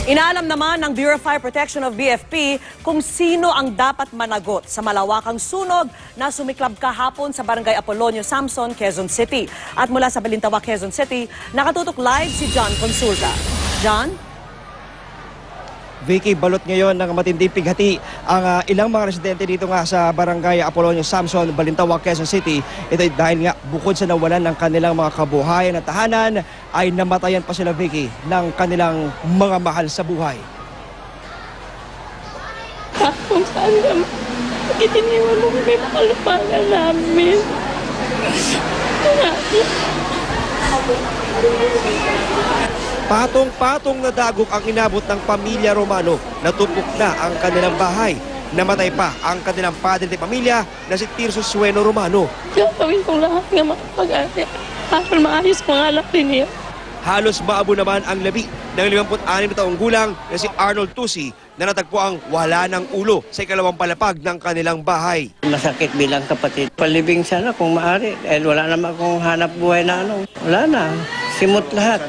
Inaalam naman ng Bureau of Fire Protection of BFP kung sino ang dapat managot sa malawakang sunog na sumiklab kahapon sa Barangay Apolonio Samson, Quezon City. At mula sa Balintawak, Quezon City, nakatutok live si John Consulta. John? Vicky, balot ngayon ng matinding pighati ang ilang mga residente dito nga sa Barangay Apolonio Samson, Balintawak, Quezon City. Ito ay dahil nga bukod sa nawalan ng kanilang mga kabuhayan at tahanan, ay namatayan pa sila, Vicky, ng kanilang mga mahal sa buhay. Kung saan naman, itiniwan mo may palapangan namin. Patong-patong na dagok ang inabot ng pamilya Romano. Natupok na ang kanilang bahay. Namatay pa ang kanilang padre de pamilya na si Tirso Sueno Romano. Gagawin kong lahat ng mga pag-ate para maayos mga anak niya. Halos maabo naman ang labi ng 56 na taong gulang na si Arnold Tusi na natagpo ang wala ng ulo sa ikalawang palapag ng kanilang bahay. Masakit bilang kapatid. Palibing sana kung maaari. Dahil wala naman akong hanap buhay na ano. Wala na. Simot lahat.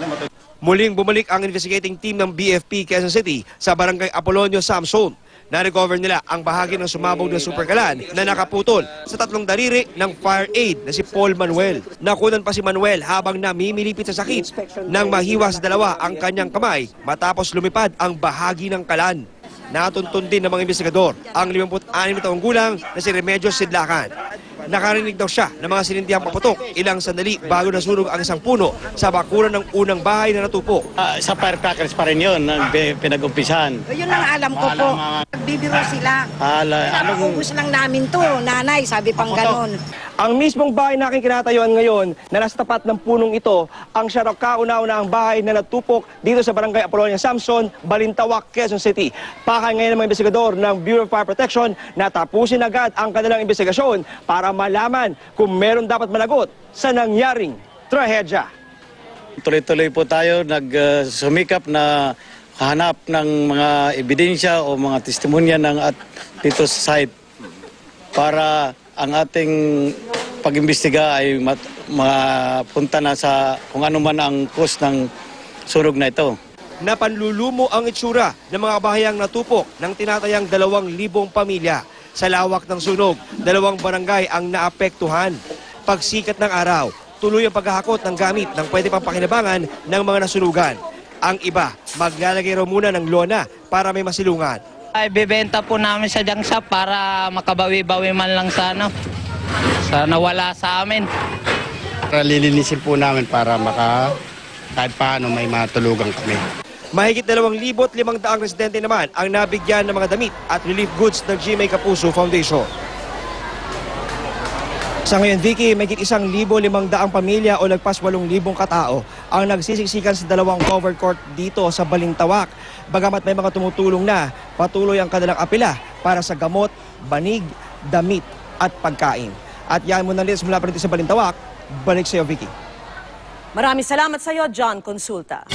Muling bumalik ang investigating team ng BFP Quezon City sa Barangay Apolonio Samson. Na-recover nila ang bahagi ng sumabog na superkalan na nakaputol sa 3 daliri ng fire aid na si Paul Manuel. Nakunan pa si Manuel habang namimilipit sa sakit nang mahiwa sa dalawa ang kanyang kamay matapos lumipad ang bahagi ng kalan. Natuntun din ng mga investigador ang 56 na taong gulang na si Remedios Sidlacan. Nakarinig daw siya ng mga sinindihang paputok ilang sandali bago nasunog ang isang puno sa bakuran ng unang bahay na natupok. Sa firecrackers pa rin yun, pinag-umpisahan. Yun ang alam ko po. Nagbibiro sila. Ubus lang namin to, nanay, sabi pang ganon. Ang mismong bahay na aking kinatayuan ngayon na nasa tapat ng punong ito, ang siya raw kauna-unahang bahay na natupok dito sa Barangay Apolonio Samson, Balintawak, Quezon City. Pakay ngayon ng mga investigador ng Bureau of Fire Protection na tapusin agad ang kanilang investigasyon para malaman kung meron dapat managot sa nangyaring trahedya. Tuloy-tuloy po tayo nagsumikap na hanap ng mga ebidensya o mga testimonya ng dito sa site para ang ating pag-imbestiga ay mapunta na sa kung ano man ang cause ng sunog na ito. Napanlulumo ang itsura ng mga bahayang natupok ng tinatayang 2,000 pamilya. Sa lawak ng sunog, 2 barangay ang naapektuhan. Pagsikat ng araw, tuloy ang paghahakot ng gamit ng pwede pang pakinabangan ng mga nasunugan. Ang iba, maglalagay raw muna ng lona para may masilungan. Ay, bibenta po namin sa jangsa para makabawi-bawi man lang sa nawala sa amin. Lilinisin po namin para kahit paano may matulugan kami. Mahigit 2,500 residente naman ang nabigyan ng mga damit at relief goods ng GMA Kapuso Foundation. Sa ngayon, Vicky, mahigit 1,500 pamilya o lagpas 8,000 katao ang nagsisiksikan sa 2 covered court dito sa Balintawak. Bagamat may mga tumutulong na, patuloy ang kanilang apela para sa gamot, banig, damit at pagkain. At yan muna ulit mula pa rin sa Balintawak. Balik sa iyo, Vicky. Maraming salamat sa iyo, John Consulta.